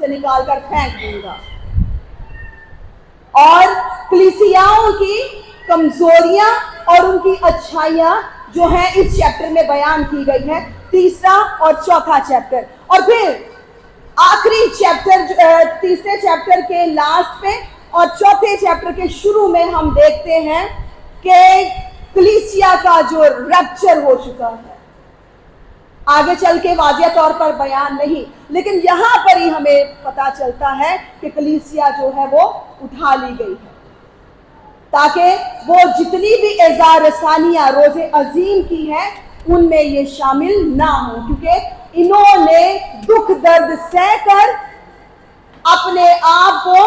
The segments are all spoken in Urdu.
سے نکال کر پھینک دوں گا. اور کلیسیاؤں کی کمزوریاں اور ان کی اچھائیاں جو ہیں اس چیپٹر میں بیان کی گئی ہے، تیسرا اور چوتھا چیپٹر. اور پھر آخری چیپٹر تیسرے چیپٹر کے لاسٹ پہ اور چوتھے چیپٹر کے شروع میں ہم دیکھتے ہیں کہ کلیسیا کا جو ریپچر ہو چکا ہے. آگے چل کے واضح طور پر بیان نہیں، لیکن یہاں پر ہی ہمیں پتا چلتا ہے کہ کلیسیا جو ہے وہ اٹھا لی گئی ہے، تاکہ وہ جتنی بھی اعزاز رسانیاں روز عظیم کی ہیں ان میں یہ شامل نہ ہوں، کیونکہ انہوں نے دکھ درد سہ کر اپنے آپ کو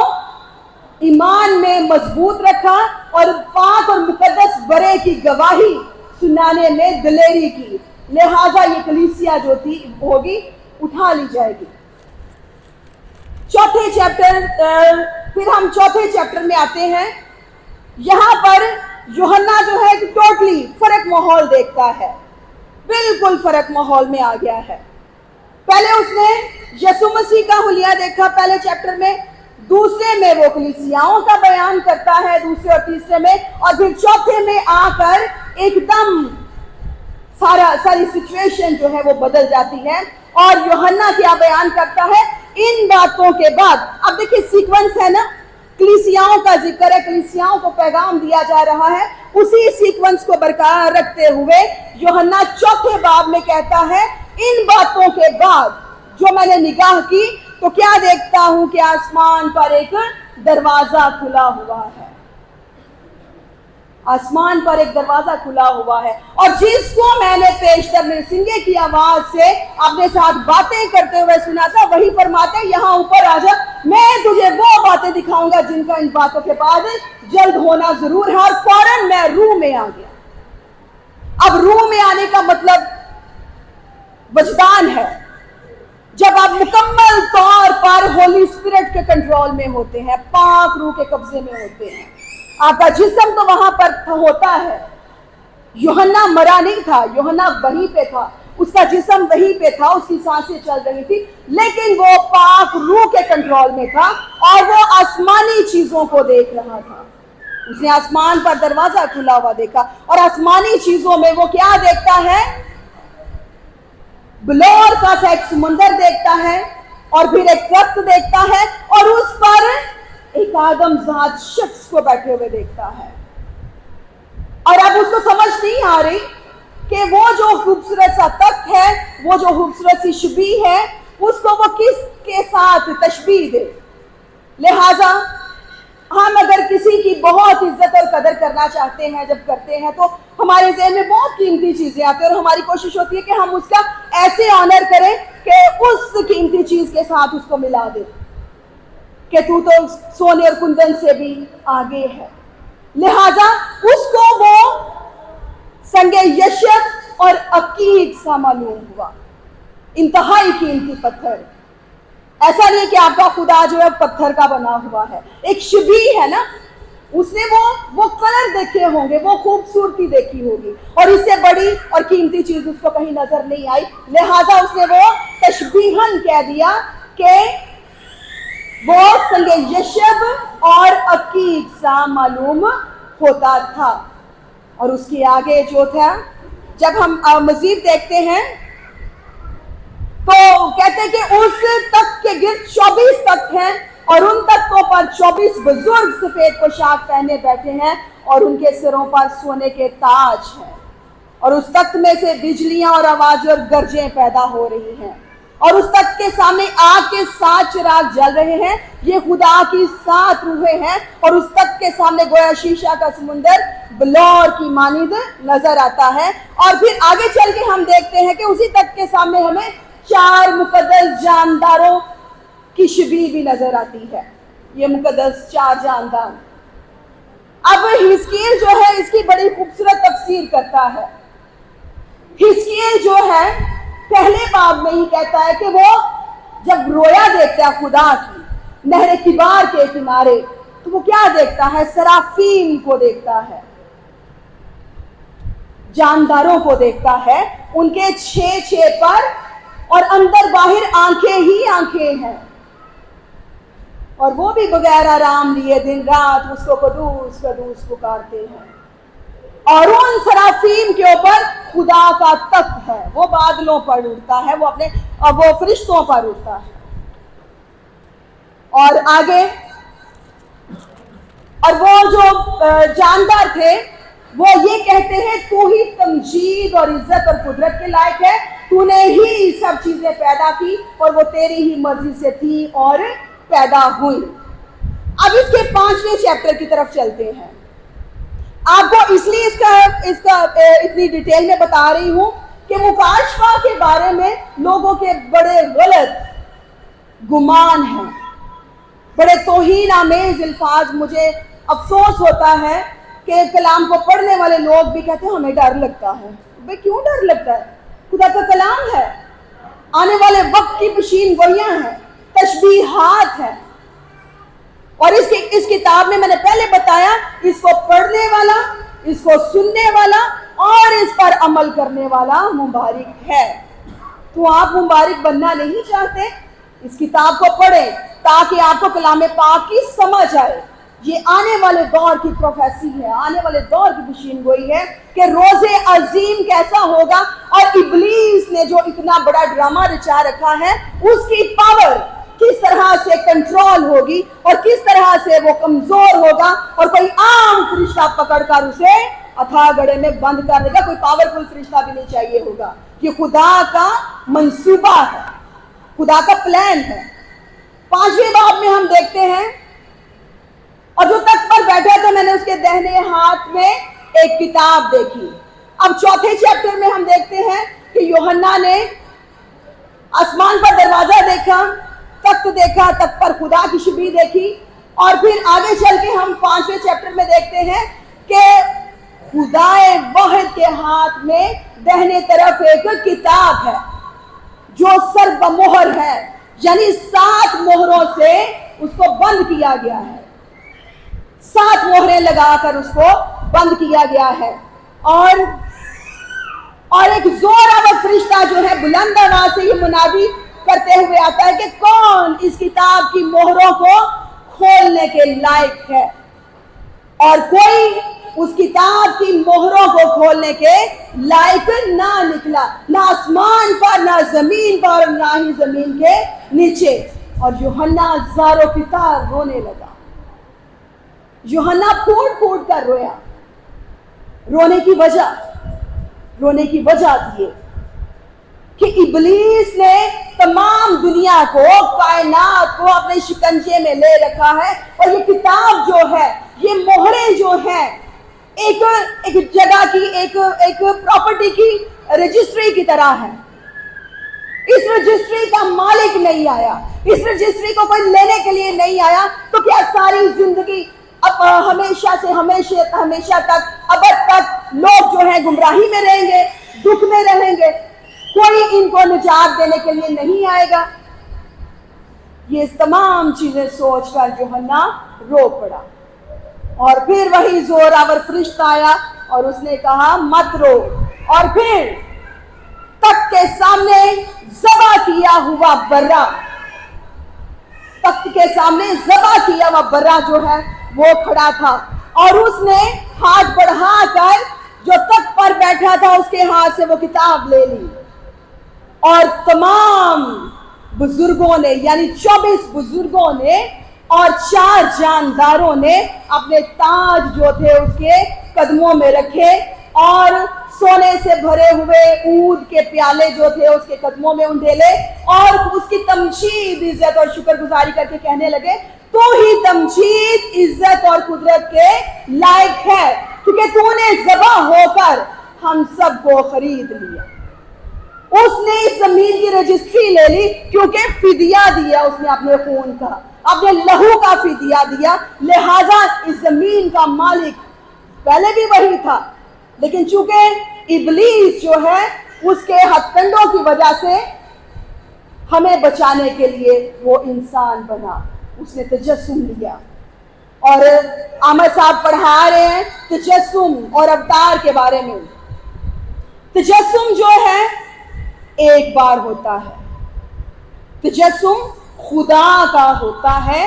ایمان میں مضبوط رکھا اور پاک اور مقدس برے کی گواہی سنانے میں دلیری کی. لہذا یہ کلیسیا جو تھی ہوگی اٹھا لی جائے گی. چوتھے چیپٹر پھر ہم چوتھے چیپٹر میں آتے ہیں. یہاں پر یوحنا جو ہے ٹوٹلی فرق ماحول دیکھتا ہے، بالکل فرق ماحول میں آ گیا ہے. پہلے اس نے یسوع مسیح کا حلیہ دیکھا پہلے چیپٹر میں، دوسرے میں وہ کلیسیاؤں کا بیان کرتا ہے دوسرے اور تیسرے میں، اور پھر چوتھے میں آ کر ایک دم ساری سچویشن جو ہے وہ بدل جاتی ہے. اور یوحنا کیا بیان کرتا ہے ان باتوں کے بعد؟ اب دیکھیے سیکوینس ہے نا، کلیسیاؤں کا ذکر ہے، کلیسیاؤں کو پیغام دیا جا رہا ہے، اسی سیکوینس کو برقرار رکھتے ہوئے یوحنا چوتھے باب میں کہتا ہے ان باتوں کے بعد جو میں نے نگاہ کی تو کیا دیکھتا ہوں کہ آسمان پر ایک دروازہ کھلا ہوا ہے. آسمان پر ایک دروازہ کھلا ہوا ہے، اور جس کو میں نے پیشتر میں سنگے کی آواز سے اپنے ساتھ باتیں کرتے ہوئے سنا تھا وہی فرماتے یہاں اوپر آ جا، میں تجھے وہ باتیں دکھاؤں گا جن کا ان باتوں کے بعد جلد ہونا ضرور ہے. اور فوراً میں روح میں آ گیا. اب روح میں آنے کا مطلب وجدان ہے، جب آپ مکمل طور پر ہولی اسپرٹ کے کنٹرول میں ہوتے ہیں، پاک روح کے قبضے میں ہوتے ہیں. آپ کا جسم تو وہاں پر ہوتا ہے. یوحنا مرا نہیں تھا، یوحنا وہیں پہ تھا، اس کا جسم وہیں پہ تھا، اس کی سانسیں چل رہی تھی، لیکن وہ پاک روح کے کنٹرول میں تھا اور وہ آسمانی چیزوں کو دیکھ رہا تھا. اس نے آسمان پر دروازہ کھلا ہوا دیکھا، اور آسمانی چیزوں میں وہ کیا دیکھتا ہے؟ بلور کا سا ایک سمندر دیکھتا ہے، اور پھر ایک درخت دیکھتا ہے، اور اس پر ایک آدم ذات شخص کو بیٹھے ہوئے دیکھتا ہے. اور اب اس کو سمجھ نہیں آ رہی کہ وہ جو خوبصورت سا تخت ہے، وہ جو خوبصورت سی شبیہ ہے، اس کو وہ کس کے ساتھ تشبیہ دے. لہذا ہم اگر کسی کی بہت عزت اور قدر کرنا چاہتے ہیں، جب کرتے ہیں تو ہمارے ذہن میں بہت قیمتی چیزیں آتی ہیں، اور ہماری کوشش ہوتی ہے کہ ہم اس کا ایسے آنر کریں کہ اس قیمتی چیز کے ساتھ اس کو ملا دیں کہ تو سونے اور کندن سے بھی آگے ہے. لہذا اس کو وہ سنگ یشب اور عقیق سا معلوم ہوا، انتہائی قیمتی پتھر. ایسا نہیں کہ آپ کا خدا جو ہے پتھر کا بنا ہوا ہے، ایک شبیہ ہے نا، اس نے وہ کلر دیکھے ہوں گے، وہ خوبصورتی دیکھی ہوگی، اور اس سے بڑی اور قیمتی چیز اس کو کہیں نظر نہیں آئی. لہذا اس نے وہ تشبیہاً کہہ دیا کہ وہ سنگ یشب اور عقیق سا معلوم ہوتا تھا. اور اس کے آگے جو تھا، جب ہم مزید دیکھتے ہیں تو کہتے ہیں کہ اس تخت کے گرد 24 تخت ہیں، اور ان تختوں پر 24 بزرگ سفید پوشاک پہنے بیٹھے ہیں، اور ان کے سروں پر سونے کے تاج ہیں. اور اس تخت میں سے بجلیاں اور آوازیں اور گرجیں پیدا ہو رہی ہیں، اور اس تخت کے سامنے آگ کے 7 چراغ جل رہے ہیں، یہ خدا کی 7 روحیں ہیں. اور اس تخت کے سامنے گویا شیشہ کا سمندر بلور کی مانند نظر آتا ہے. اور پھر آگے چل کے ہم دیکھتے ہیں کہ اسی تخت کے سامنے ہمیں 4 مقدس جانداروں کی شبیہ بھی نظر آتی ہے. یہ مقدس 4 جاندار. اب حزقیل جو ہے اس کی بڑی خوبصورت تفسیر کرتا ہے. حزقیل جو ہے پہلے باب میں ہی کہتا ہے کہ وہ جب رویا دیکھتا ہے خدا کی نہر کبار کے کنارے، تو وہ کیا دیکھتا ہے؟ سرافیم کو دیکھتا ہے، جانداروں کو دیکھتا ہے، ان کے 6 پر، اور اندر باہر آنکھیں ہی آنکھیں ہیں. اور وہ بھی بغیر آرام لیے دن رات اس کو قدوس قدوس پکارتے ہیں. اور ان سرافیم کے اوپر خدا کا تخت ہے، وہ بادلوں پر اڑتا ہے، وہ فرشتوں پر اڑتا ہے. اور آگے، اور وہ جو جاندار تھے وہ یہ کہتے ہیں تو ہی تمجید اور عزت اور قدرت کے لائق ہے، تو نے ہی سب چیزیں پیدا کی اور وہ تیری ہی مرضی سے تھی اور پیدا ہوئی. اب اس کے 5ویں چیپٹر کی طرف چلتے ہیں. آپ کو اس لیے اس کا اتنی ڈیٹیل میں بتا رہی ہوں کہ مکاشفہ کے بارے میں لوگوں کے بڑے غلط گمان ہیں، بڑے توہین آمیز الفاظ. مجھے افسوس ہوتا ہے کہ کلام کو پڑھنے والے لوگ بھی کہتے ہیں ہمیں ڈر لگتا ہے. بھئی کیوں ڈر لگتا ہے؟ خدا کا کلام ہے، آنے والے وقت کی پیشین گوئیاں ہیں، تشبیہات ہیں. اور اس کتاب میں نے پہلے بتایا، اس کو پڑھنے والا، اس کو سننے والا اور اس پر عمل کرنے والا مبارک ہے. تو آپ مبارک بننا نہیں چاہتے؟ اس کتاب کو پڑھیں تاکہ آپ کو کلام پاک کی سمجھ آئے. یہ آنے والے دور کی پروفیسی ہے، آنے والے دور کی پیشین گوئی ہے کہ روز عظیم کیسا ہوگا، اور ابلیس نے جو اتنا بڑا ڈرامہ رچا رکھا ہے اس کی پاور کس طرح سے کنٹرول ہوگی اور کس طرح سے وہ کمزور ہوگا، اور کوئی عام فرشتہ پکڑ کر اسے اتھا گڑھے میں بند کر دے گا. کوئی پاورفل فرشتہ بھی نہیں چاہیے ہوگا. یہ خدا کا منصوبہ ہے، خدا کا پلان ہے. 5ویں باب میں ہم دیکھتے ہیں، اور جو تخت پر بیٹھا تھا میں نے اس کے دہنے ہاتھ میں ایک کتاب دیکھی. اب 4تھے چیپٹر میں ہم دیکھتے ہیں کہ یوحنا نے آسمان پر دروازہ دیکھا، تخت دیکھا، تخت پر خدا کی شبیہ دیکھی، اور پھر آگے چل کے ہم 5ویں چیپٹر میں دیکھتے ہیں کہ خدائے واحد کے ہاتھ میں دہنے طرف ایک کتاب ہے جو سر بمہر ہے، یعنی 7 مہروں سے اس کو بند کیا گیا ہے. 7 مہریں لگا کر اس کو بند کیا گیا ہے. اور ایک زور آور فرشتہ جو ہے بلند آواز سے یہ منادی کرتے ہوئے آتا ہے کہ کون اس کتاب کی مہروں کو کھولنے کے لائق ہے. اور کوئی اس کتاب کی مہروں کو کھولنے کے لائق نہ نکلا، نہ آسمان پر، نہ زمین پر، نہ ہی زمین کے نیچے. اور یوحنا زاروں کی طرح رونے لگا. یوحنا پھوٹ پھوٹ کر رویا. رونے کی وجہ تھی کہ ابلیس نے تمام دنیا کو، کائنات کو اپنے شکنجے میں لے رکھا ہے، اور یہ کتاب جو ہے، یہ مہریں جو ہیں، ایک جگہ کی، ایک پراپرٹی کی رجسٹری کی طرح ہے. اس رجسٹری کا مالک نہیں آیا، اس رجسٹری کو کوئی لینے کے لیے نہیں آیا. تو کیا ساری زندگی اب ہمیشہ سے ہمیشہ تک، ابد تک لوگ جو ہیں گمراہی میں رہیں گے، دکھ میں رہیں گے؟ کوئی ان کو نجات دینے کے لیے نہیں آئے گا. یہ تمام چیزیں سوچ کر یوحنا رو پڑا. اور پھر وہی زور آور فرشتہ آیا اور اس نے کہا مت رو. اور پھر تخت کے سامنے ذبح کیا ہوا برا، تخت کے سامنے ذبح کیا ہوا برا جو ہے وہ کھڑا تھا، اور اس نے ہاتھ بڑھا کر جو تخت پر بیٹھا تھا اس کے ہاتھ سے وہ کتاب لے لی. اور تمام بزرگوں نے، یعنی 24 بزرگوں نے اور 4 جانداروں نے اپنے تاج جو تھے اس کے قدموں میں رکھے، اور سونے سے بھرے ہوئے عود کے پیالے جو تھے اس کے قدموں میں انڈیلے، اور اس کی تمجید، عزت اور شکر گزاری کر کے کہنے لگے تو ہی تمجید، عزت اور قدرت کے لائق ہے، کیونکہ تو نے ذبح ہو کر ہم سب کو خرید لیا. اس نے اس زمین کی رجسٹری لے لی کیونکہ فدیہ دیا اس نے اپنے خون کا، اپنے لہو کا فدیہ دیا. لہذا اس زمین کا مالک پہلے بھی وہی تھا، لیکن چونکہ ابلیس جو ہے اس کے ہتھ کنڈوں کی وجہ سے ہمیں بچانے کے لیے وہ انسان بنا، اس نے تجسم لیا. اور عامر صاحب پڑھا رہے ہیں تجسم اور اوتار کے بارے میں. تجسم جو ہے ایک بار ہوتا ہے، تجسم خدا کا ہوتا ہے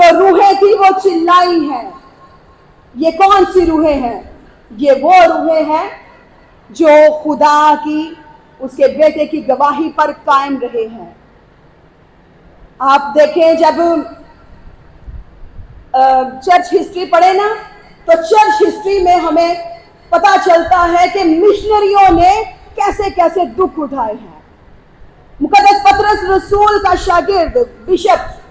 جو روحیں تھی وہ چلائی ہیں. یہ کون سی روحیں ہیں؟ یہ وہ روحیں ہیں جو خدا کی اس کے بیٹے کی گواہی پر قائم رہے ہیں. آپ دیکھیں جب چرچ ہسٹری پڑھے نا تو چرچ ہسٹری میں ہمیں پتا چلتا ہے کہ مشنریوں نے کیسے کیسے دکھ اٹھائے ہیں. مقدس پطرس رسول کا شاگرد بشپ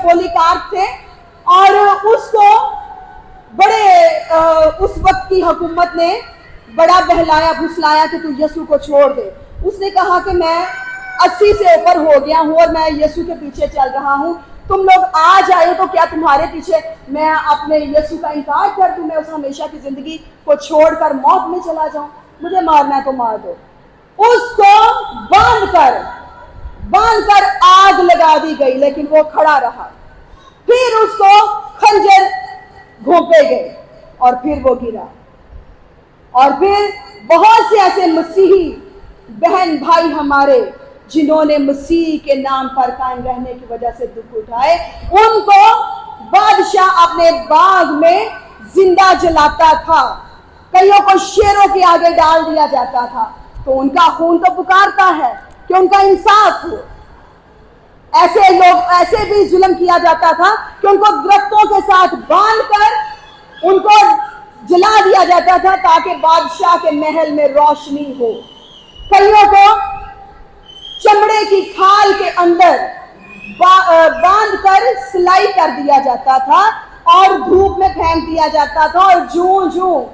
پولیکارپ تھے اور اس کو بڑے اس وقت کی حکومت نے بڑا بہلایا پھسلایا کہ تو یسوع کو چھوڑ دے. اس نے کہا کہ میں 80 سے اوپر ہو گیا ہوں اور میں یسوع کے پیچھے چل رہا ہوں. تم لوگ آج آئے ہو تو کیا تمہارے پیچھے میں اپنے یسوع کا انکار کر دوں؟ میں اس ہمیشہ کی زندگی کو چھوڑ کر موت میں چلا جاؤں؟ مجھے مارنا ہے تو مار دو. اس کو باندھ کر آگ لگا دی گئی لیکن وہ کھڑا رہا. پھر اس کو خنجر گھونپے گئے اور پھر وہ گرا. اور پھر بہت سے ایسے مسیحی بہن بھائی ہمارے جنہوں نے مسیح کے نام پر قائم رہنے کی وجہ سے دکھ اٹھائے، ان کو بادشاہ اپنے باغ میں زندہ جلاتا تھا. کئیوں کو شیروں کے آگے ڈال دیا جاتا تھا. تو ان کا خون تو پکارتا ہے کہ ان کا انصاف ہو. ایسے بھی ظلم کیا جاتا تھا کہ ان کو درختوں کے ساتھ باندھ کر ان کو جلا دیا جاتا تھا تاکہ بادشاہ کے محل میں روشنی ہو. کئیوں کو چمڑے کی کھال کے اندر باندھ کر سلائی کر دیا جاتا تھا اور دھوپ میں پھینک دیا جاتا تھا، اور جوں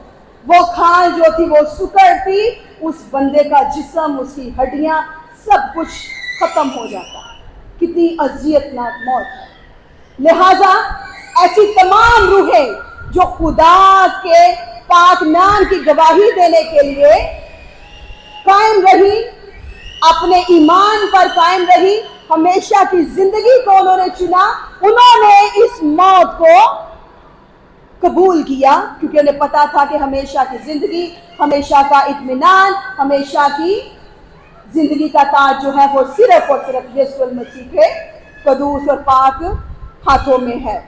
وہ کھال جو تھی وہ سکڑتی، اس بندے کا جسم، اس کی ہڈیاں سب کچھ ختم ہو جاتا. کتنی اذیت ناک موت ہے. لہذا ایسی تمام روحیں جو خدا کے پاک نام کی گواہی دینے کے لیے قائم رہی، اپنے ایمان پر قائم رہی، ہمیشہ کی زندگی کو انہوں نے چنا، انہوں نے اس موت کو قبول کیا کیونکہ انہیں پتا تھا کہ ہمیشہ کی زندگی، ہمیشہ کا اطمینان، ہمیشہ کی زندگی کا تاج جو ہے وہ صرف اور صرف یسوع المسیح کے قدوس اور پاک ہاتھوں میں ہے.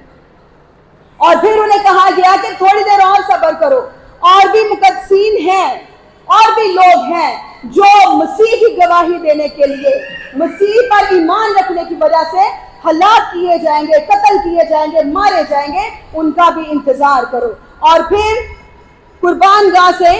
اور پھر انہیں کہا گیا کہ تھوڑی دیر اور صبر کرو، اور بھی مقدسین ہیں، اور بھی لوگ ہیں جو مسیح کی گواہی دینے کے لیے، مسیح پر ایمان رکھنے کی وجہ سے ہلاک کیے جائیں گے، قتل کیے جائیں گے، مارے جائیں گے. ان کا بھی انتظار کرو. اور پھر قربان گاہ سے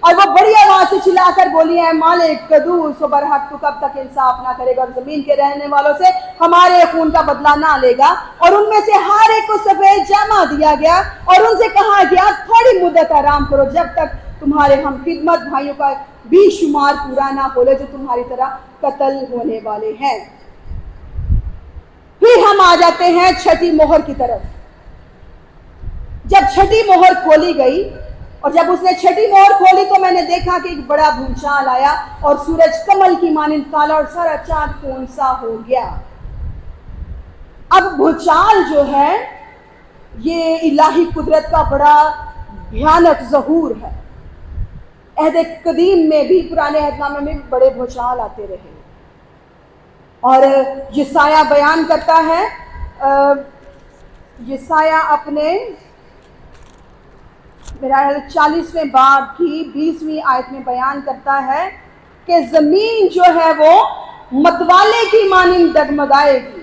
اور وہ بڑی آواز سے چلا کر بولی ہے، مالک قدوس و برحق تو کب تک انصاف نہ کرے گا اور زمین کے رہنے والوں سے ہمارے خون کا بدلہ نہ لے گا. اور ان میں سے ہر ایک کو سفید جامہ دیا گیا اور ان سے کہا گیا تھوڑی مدت آرام کرو جب تک تمہارے ہم خدمت بھائیوں کا بھی شمار پورا نہ ہو لے جو تمہاری طرح قتل ہونے والے ہیں. پھر ہم آ جاتے ہیں چھٹی مہر کی طرف. جب چھٹی مہر کھولی گئی اور جب اس نے چھٹی مہر کھولی تو میں نے دیکھا کہ ایک بڑا بھونچال آیا اور سورج کمل کی مانند کالا اور سارا چاند خون سا ہو گیا. اب بھونچال جو ہے یہ الہی قدرت کا بڑا بھیانک ظہور ہے. عہد قدیم میں بھی، پرانے عہد نامے میں بھی بڑے بھونچال آتے رہے. اور یسایہ بیان کرتا ہے، یسایہ اپنے میرا 40ویں باب کی 20ویں آیت میں بیان کرتا ہے کہ زمین جو ہے وہ متوالے کی مانند ڈگمگائے گی.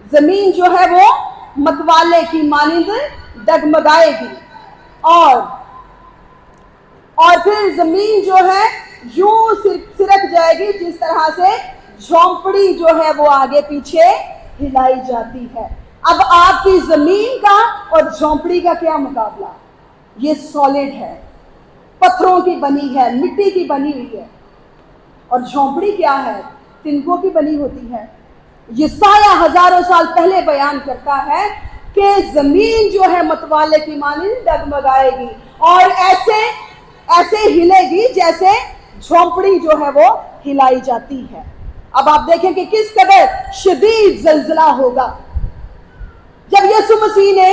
زمین جو ہے وہ متوالے کی مانند ڈگمگائے گی اور پھر زمین جو ہے یوں سرک جائے گی جس طرح سے جھونپڑی جو ہے وہ آگے پیچھے ہلائی جاتی ہے. اب آپ کی زمین کا اور جھونپڑی کا کیا مقابلہ؟ یہ سالڈ ہے، پتھروں کی بنی ہے، مٹی کی بنی ہوئی ہے. اور جھونپڑی کیا ہے؟ تنکوں کی بنی ہوتی ہے. یسایہ ہزاروں سال پہلے بیان کرتا ہے کہ زمین جو ہے متوالے کی مانند ڈگمگائے گی اور ایسے ہلے گی جیسے جھونپڑی جو ہے وہ ہلائی جاتی ہے. اب آپ دیکھیں کہ کس قدر شدید زلزلہ ہوگا. جب یسوع مسیح نے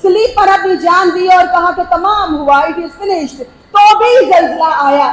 صلیب پر اپنی جان دی اور کہا کہ تمام ہوا، اٹ از فنشڈ، تو بھی زلزلہ آیا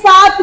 7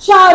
4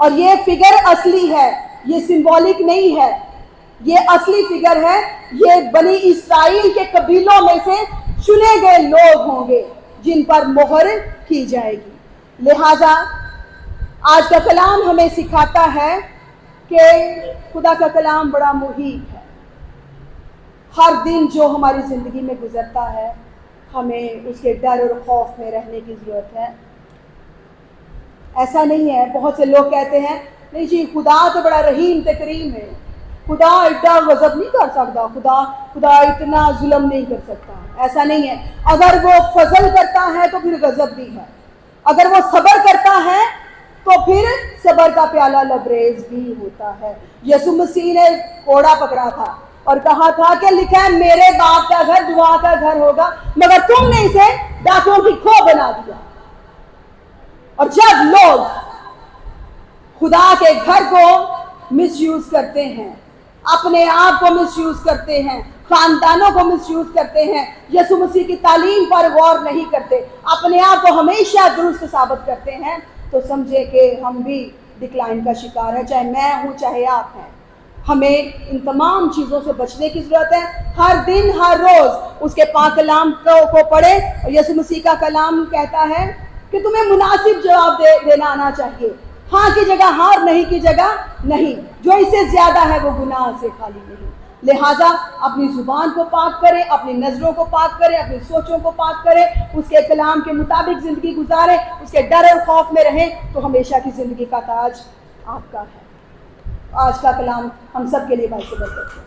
اور یہ فگر اصلی ہے, یہ سمبولک نہیں ہے, یہ اصلی فگر ہے. یہ بنی اسرائیل کے قبیلوں میں سے چنے گئے لوگ ہوں گے جن پر مہر کی جائے گی. لہذا آج کا کلام ہمیں سکھاتا ہے کہ خدا کا کلام بڑا محیط ہے. ہر دن جو ہماری زندگی میں گزرتا ہے ہمیں اس کے ڈر اور خوف میں رہنے کی ضرورت ہے. ایسا نہیں ہے, بہت سے لوگ کہتے ہیں نہیں جی خدا تو بڑا رحیم کریم ہے, خدا اتنا غضب نہیں کر سکتا, خدا اتنا ظلم نہیں کر سکتا. ایسا نہیں ہے. اگر وہ فضل کرتا ہے تو پھر غضب بھی ہے, اگر وہ صبر کرتا ہے تو پھر صبر کا پیالہ لبریز بھی ہوتا ہے. یسوع مسیح نے کوڑا پکڑا تھا اور کہا تھا کہ لکھا ہے میرے باپ کا گھر دعا کا گھر ہوگا, مگر تم نے اسے ڈاکوں کی کھو بنا دیا. اور جب لوگ خدا کے گھر کو مس یوز کرتے ہیں, اپنے آپ کو مس یوز کرتے ہیں, خاندانوں کو مس یوز کرتے ہیں, یسوع مسیح کی تعلیم پر غور نہیں کرتے, اپنے آپ کو ہمیشہ درست ثابت کرتے ہیں, تو سمجھے کہ ہم بھی ڈکلائن کا شکار ہے, چاہے میں ہوں چاہے آپ ہیں. ہمیں ان تمام چیزوں سے بچنے کی ضرورت ہے. ہر دن ہر روز اس کے پاک کلام کو پڑھے. اور یسوع مسیح کا کلام کہتا ہے کہ تمہیں مناسب جواب دینا آنا چاہیے, ہاں کی جگہ ہاں اور نہیں کی جگہ نہیں. جو اس سے زیادہ ہے وہ گناہ سے خالی نہیں. لہٰذا اپنی زبان کو پاک کریں, اپنی نظروں کو پاک کریں, اپنی سوچوں کو پاک کریں, اس کے کلام کے مطابق زندگی گزاریں, اس کے ڈر اور خوف میں رہیں, تو ہمیشہ کی زندگی کا تاج آپ کا ہے. آج کا کلام ہم سب کے لیے باعث برکت ہے.